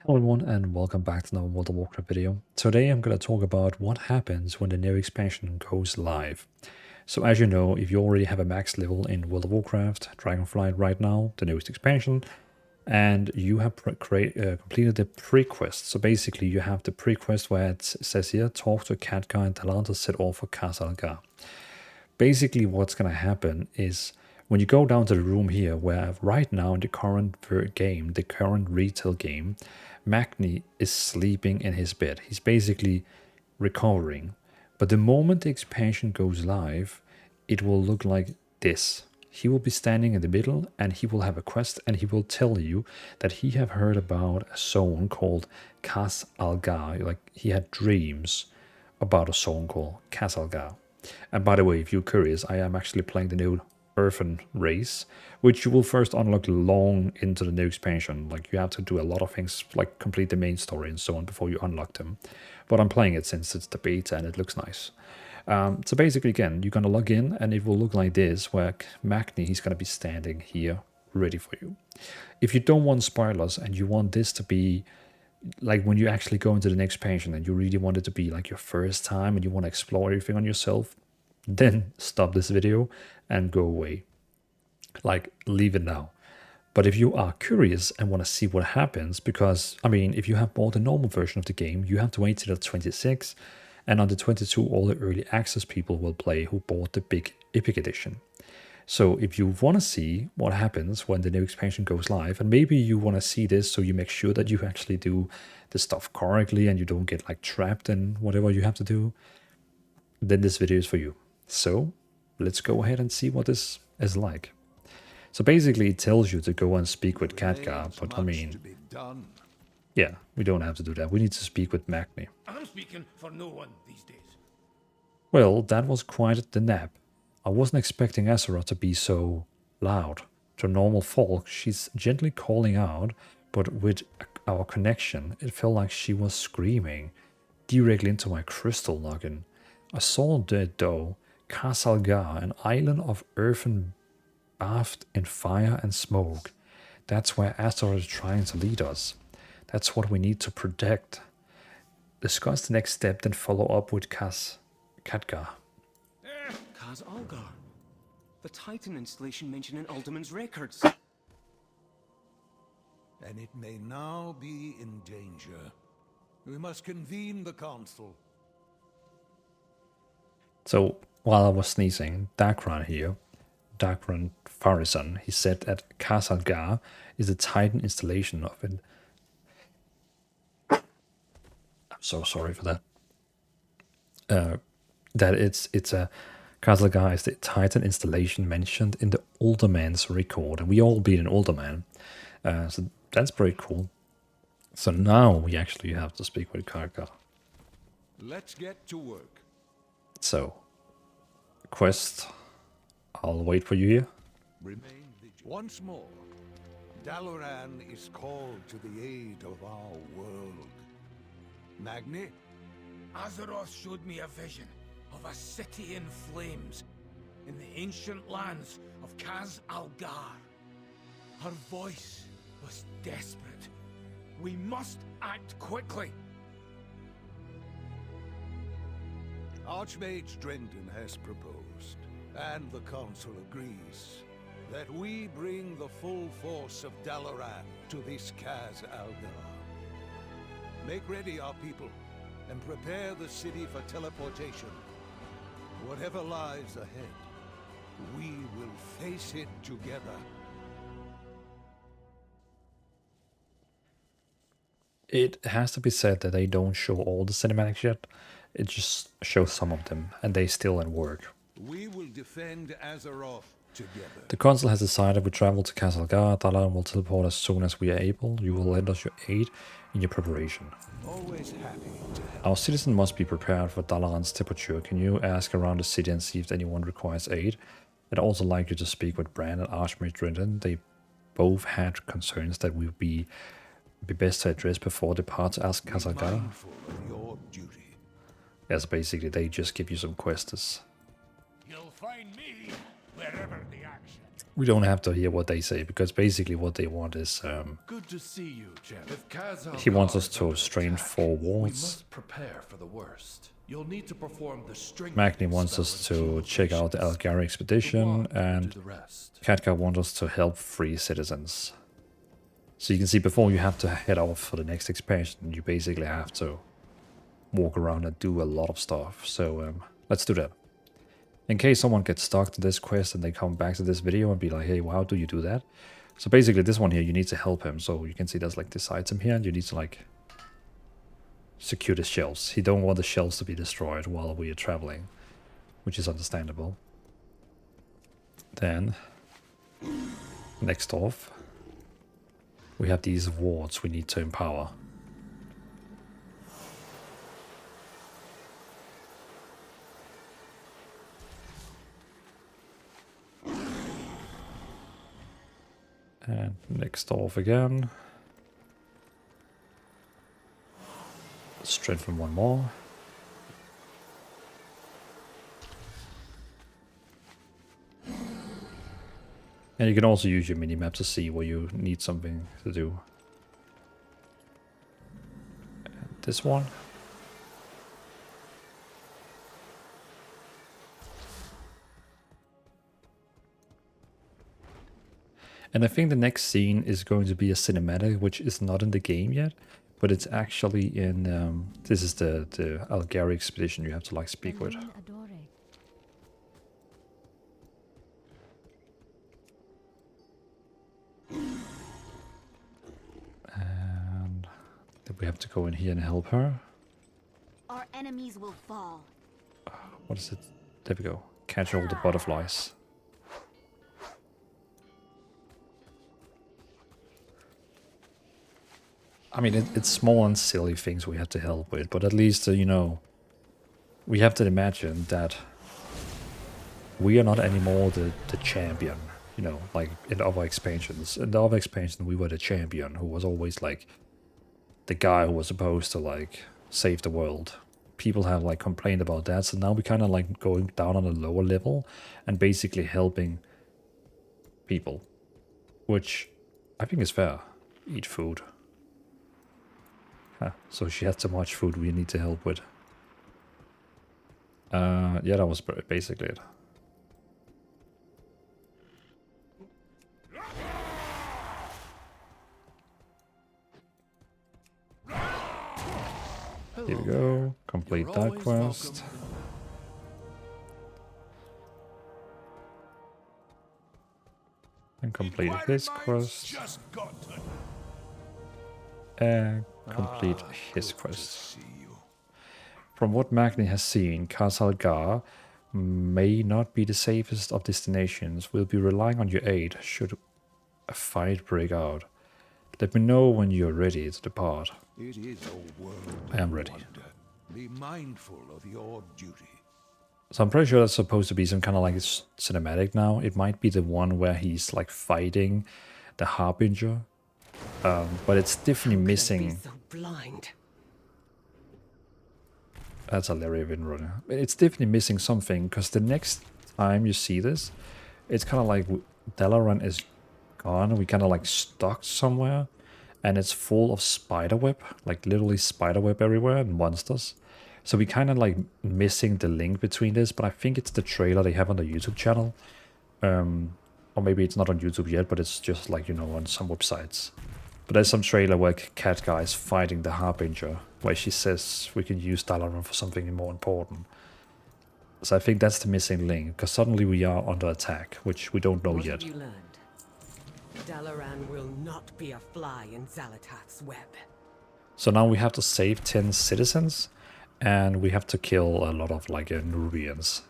Hello everyone and welcome back to another World of Warcraft video. Today I'm going to talk about what happens when the new expansion goes live. So as you know, if you already have a max level in World of Warcraft, Dragonflight right now, the newest expansion, and you have completed the pre-quest. So basically you have the pre-quest where it says here, talk to Khadgar and Dalaran to set off for Khaz Algar. Basically what's going to happen is when you go down to the room here, where right now in the current game, the current retail game, Magni is sleeping in his bed. He's basically recovering. But the moment the expansion goes live, it will look like this. He will be standing in the middle and he will have a quest and he will tell you that he have heard about a zone called Khaz Algar. Like he had dreams about a zone called Khaz Algar. And by the way, if you're curious, I am actually playing the new Earthen race, which you will first unlock long into the new expansion. Like you have to do a lot of things, like complete the main story and so on before you unlock them. But I'm playing it since it's the beta and it looks nice. So basically, again, you're gonna log in and it will look like this, where Magni, he's gonna be standing here ready for you. If you don't want spoilers and you want this to be like when you actually go into the next expansion and you really want it to be like your first time and you want to explore everything on yourself, then stop this video and go away. Like, leave it now. But if you are curious and want to see what happens, because, I mean, if you have bought the normal version of the game, you have to wait till the 26, and on the 22, all the early access people will play who bought the big Epic Edition. So if you want to see what happens when the new expansion goes live, and maybe you want to see this so you make sure that you actually do the stuff correctly and you don't get like trapped in whatever you have to do, then this video is for you. So let's go ahead and see what this is like. So basically it tells you to go and speak with Khadgar, but I mean, yeah, we don't have to do that. We need to speak with Magni. I'm speaking for no one these days. Well, that was quite the nap. I wasn't expecting Azura to be so loud. To normal folk, she's gently calling out, but with our connection, it felt like she was screaming directly into my crystal noggin. I saw that though, Khaz Algar, an island of earthen bathed in fire and smoke. That's where Azura is trying to lead us. That's what we need to protect. Discuss the next step, then follow up with Khadgar. Khaz Algar, the Titan installation mentioned in Alderman's records. And it may now be in danger. We must convene the council. So, while I was sneezing, Dalaran here, Dalaran Farison, he said that Khaz Algar is the Titan installation of it. I'm so sorry for that. That it's a Khaz Algar is the Titan installation mentioned in the Alderman's record, and we all beat an Alderman. So that's pretty cool. So now we actually have to speak with Khadgar. Let's get to work. So, quest. I'll wait for you here. Remain vigilant. Once more, Dalaran is called to the aid of our world. Magni? Azeroth showed me a vision of a city in flames in the ancient lands of Khaz Algar. Her voice was desperate. We must act quickly. Archmage Drendon has proposed, and the council agrees, that we bring the full force of Dalaran to this Khaz Algar. Make ready, our people, and prepare the city for teleportation. Whatever lies ahead, we will face it together. It has to be said that they don't show all the cinematics yet. It just shows some of them, and they still in work. We will defend Azeroth together. The council has decided we travel to Khaz Algar. Dalaran will teleport as soon as we are able. You will lend us your aid in your preparation. Always happy to help. Our citizen must be prepared for Dalaran's departure. Can you ask around the city and see if anyone requires aid? I'd also like you to speak with Bran and Archmage Drendon. They both had concerns that would be best to address before departure as Khaz Algar. Mindful of your duty. Yes, basically they just give you some quests. You'll find me wherever the action. We don't have to hear what they say, because basically what they want is Good to see you, General. If Khaz he wants Algar us is to under strain attack, four we wards. must prepare for the worst. You'll need to perform the strength. Magni wants us to check out the Algar expedition, and Khadgar wants us to help free citizens. So you can see before you have to head off for the next expansion, you basically have to walk around and do a lot of stuff. So let's do that. In case someone gets stuck to this quest and they come back to this video and be like, hey, well, how do you do that? So basically this one here, you need to help him. So you can see there's like this item here, and you need to like secure the shelves. He don't want the shelves to be destroyed while we are traveling, which is understandable. Then, next off, we have these wards we need to empower. And next off again. Strengthen one more. And you can also use your minimap to see where you need something to do. And this one. And I think the next scene is going to be a cinematic, which is not in the game yet, but it's actually in, this is the Algar expedition you have to like speak with. And then we have to go in here and help her. Our enemies will fall. What is it? There we go. Catch all the butterflies. I mean, it's small and silly things we have to help with, but at least, you know, we have to imagine that we are not anymore the champion, you know, like in other expansions. In the other expansion, we were the champion who was always like the guy who was supposed to like save the world. People have like complained about that, so now we kind of like going down on a lower level and basically helping people, which I think is fair. Eat food. Huh, so she has so much food we need to help with. Yeah, that was basically it. Here we go. Complete that quest. And complete his quest. And complete his quest. From what Magni has seen, Khaz Algar may not be the safest of destinations. We'll be relying on your aid should a fight break out. Let me know when you're ready to depart. It is a world. I am ready. Wonder. Be mindful of your duty. So I'm pretty sure that's supposed to be some kind of like cinematic now. It might be the one where he's like fighting the Harbinger. But it's definitely missing. So blind. That's a Nerubian runner. It's definitely missing something, because the next time you see this, it's kind of like Dalaran is gone. We kind of like stuck somewhere, and it's full of spiderweb, like literally spiderweb everywhere and monsters. So we kind of like missing the link between this, but I think it's the trailer they have on the YouTube channel. Or maybe it's not on YouTube yet, but it's just like, you know, on some websites. But there's some trailer where Cat Guy is fighting the Harbinger, where she says we can use Dalaran for something more important. So I think that's the missing link, because suddenly we are under attack, which we don't know What yet. have you learned? Dalaran will not be a fly in Xalatath's web. So now we have to save 10 citizens, and we have to kill a lot of like Nerubians.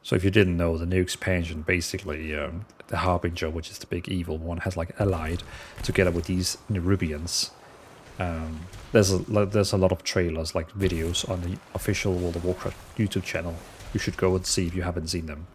So if you didn't know, the new expansion, basically, the Harbinger, which is the big evil one, has like allied together with these Nerubians. There's a lot of trailers, like videos on the official World of Warcraft YouTube channel. You should go and see if you haven't seen them.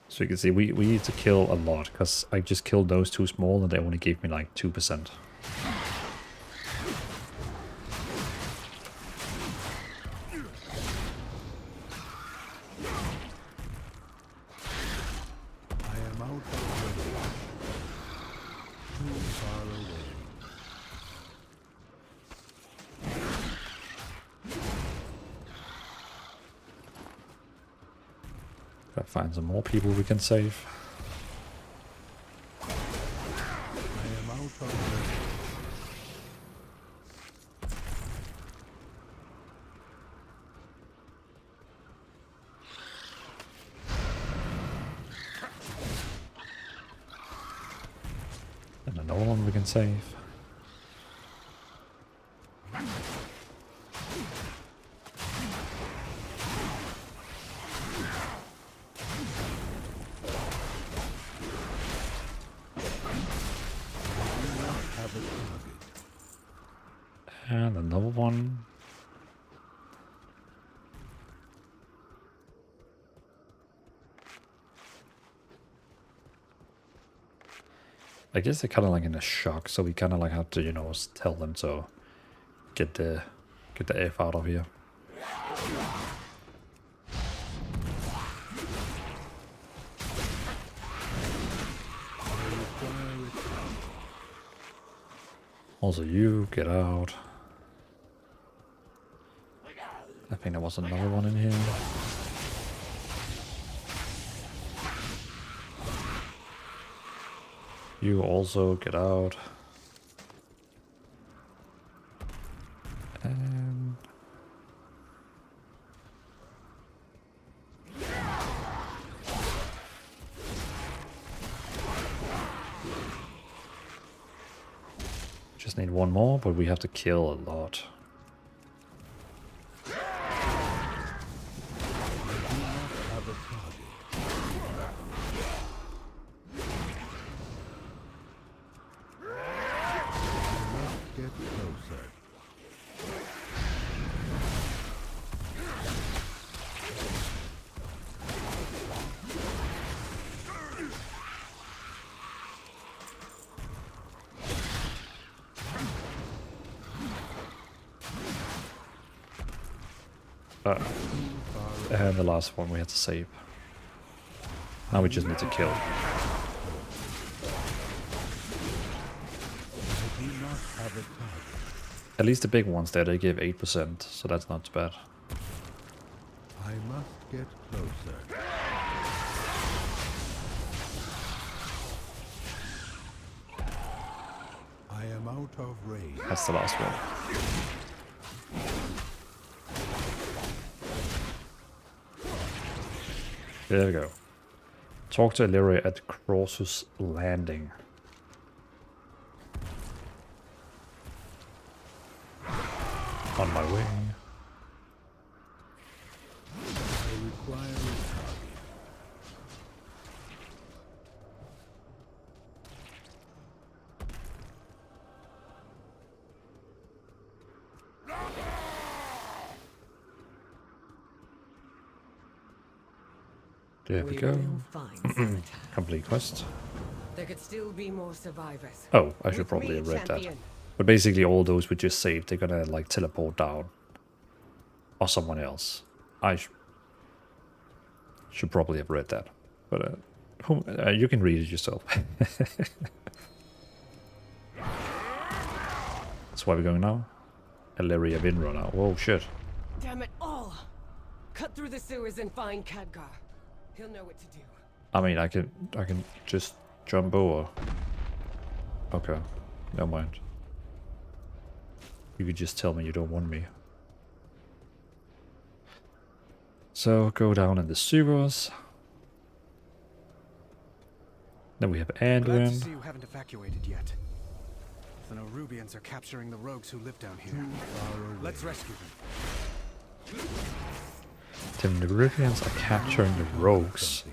So you can see we need to kill a lot, because I just killed those two small and they only gave me like 2%. out of range. Too far away. Gotta find some more people we can save. I am out of range. And another one we can save. And another one. I guess they're kind of like in a shock, so we kind of like have to, you know, tell them to get the F out of here. Also, you get out. I think there was another one in here. You also get out. And just need one more, but we have to kill a lot. Get closer. And the last one we had to save. Now we just need to kill. I do not have a target. At least the big ones there, they give 8%, so that's not bad. I must get closer. I am out of range. That's the last one. There we go. Talk to Illyria at Crossus Landing. On my way. I require a target. There we go. will find Sabotage. Complete quest. There could still be more survivors. Oh, I should With probably me, have read that. champion. But basically all those we just saved, they're gonna like teleport down. Or someone else. I should probably have read that. But you can read it yourself. That's why we're going now. Illyria Vinra now. Whoa, shit. Damn it all! Cut through the sewers and find Khadgar. He'll know what to do. I mean, I can just jump over. Okay, never mind. You could just tell me you don't want me. So go down in the sewers. Then we have Glad to Anduin. see you haven't evacuated yet. The Nerubians are capturing the rogues who live down here. Let's rescue them. The Nerubians are capturing the rogues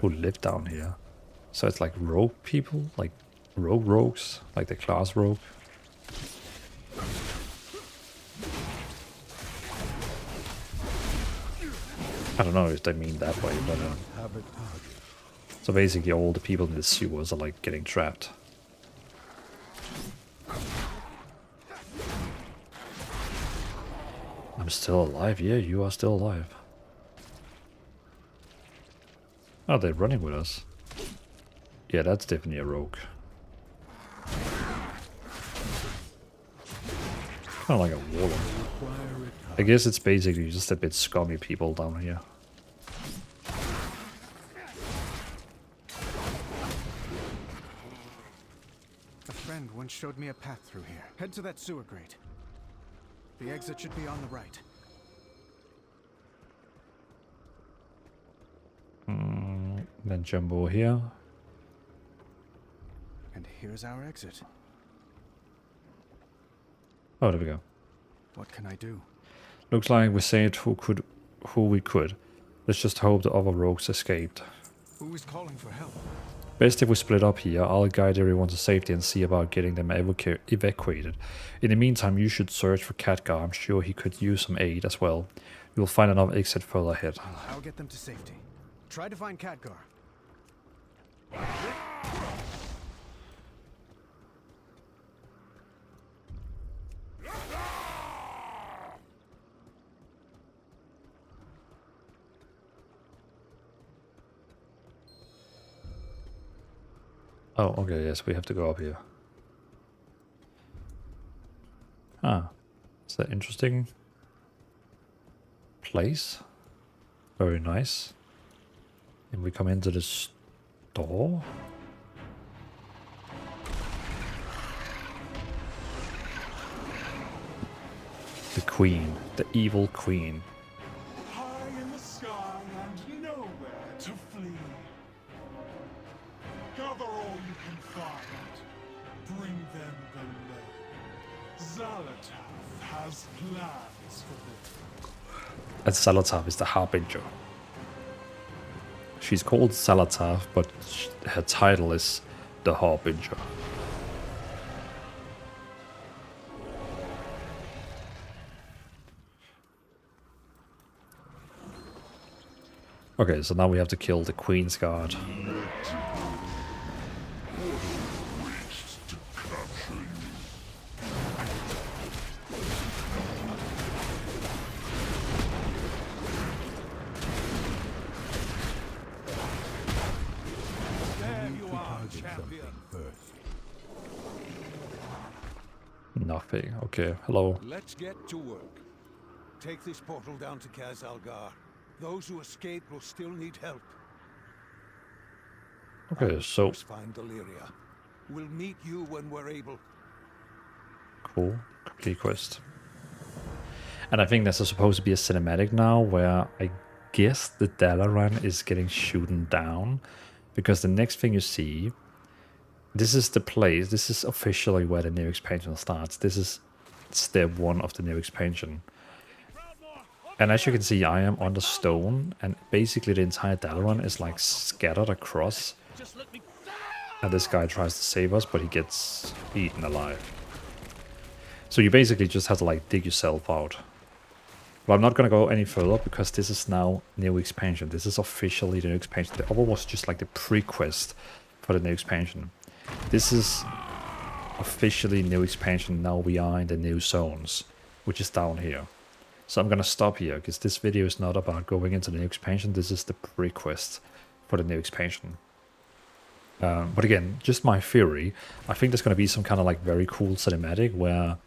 who live down here. So it's like rogue people, like rogues, like the class rogue. I don't know if they mean that way, but Have a target. so basically all the people in the sewers are like getting trapped. I'm still alive? Yeah, you are still alive. Oh, they're running with us. Yeah, that's definitely a rogue. Kind of like a warlock. I guess it's basically just a bit scummy people down here. A friend once showed me a path through here. Head to that sewer grate. The exit should be on the right. Then jump over here. And here's our exit. Oh, there we go. What can I do? Looks like we saved who we could. Let's just hope the other rogues escaped. Who is calling for help? Best if we split up here. I'll guide everyone to safety and see about getting them evacuated. In the meantime, you should search for Khadgar. I'm sure he could use some aid as well. You'll find another exit further ahead. I'll get them to safety. Try to find Khadgar. Oh, okay, yes, we have to go up here. Ah, is that interesting place? Very nice. And we come into this door. The queen, the evil queen. High in the sky and nowhere to flee. Gather all you can find. Bring them below. Zalatath has plans for them. And Zalatath is the Harbinger. She's called Zalatath, but her title is the Harbinger. Okay, so now we have to kill the Queen's Guard. There you are, champion. Nothing. Okay, hello. Let's get to work. Take this portal down to Khaz Algar. Those who escape will still need help. Okay, so First find Dalaran. We'll meet you when we're able. cool. Complete quest. And I think there's supposed to be a cinematic now where I guess the Dalaran is getting shooten down. Because the next thing you see, this is the place, this is officially where the new expansion starts. This is step 1 of the new expansion. And as you can see, I am on the stone, and basically the entire Dalaran is like scattered across. And this guy tries to save us, but he gets eaten alive. So you basically just have to like dig yourself out. But I'm not gonna go any further because this is now new expansion. This is officially the new expansion. The other was just like the pre-quest for the new expansion. This is officially new expansion. Now we are in the new zones, which is down here. So I'm gonna stop here because this video is not about going into the new expansion. This is the pre-quest for the new expansion. But again, just my theory. I think there's gonna be some kind of like very cool cinematic where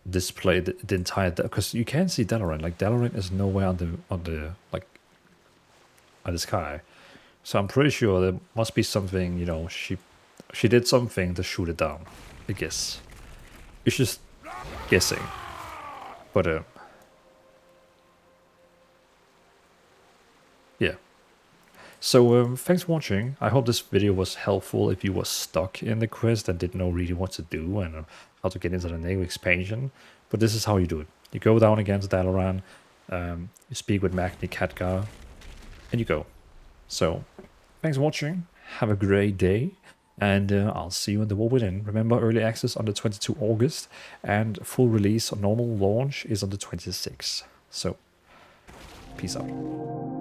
display the entire, because you can see Dalaran. Like Dalaran is nowhere on the sky. So I'm pretty sure there must be something. You know, she did something to shoot it down. I guess it's just guessing, but yeah. So thanks for watching. I hope this video was helpful if you were stuck in the quest and didn't know really what to do and how to get into the new expansion. But this is how you do it. You go down against Dalaran, you speak with Magni Khadgar, and you go. So thanks for watching. Have a great day, and I'll see you in the War Within. Remember, early access on the 22 August, and full release or normal launch is on the 26th. So peace out.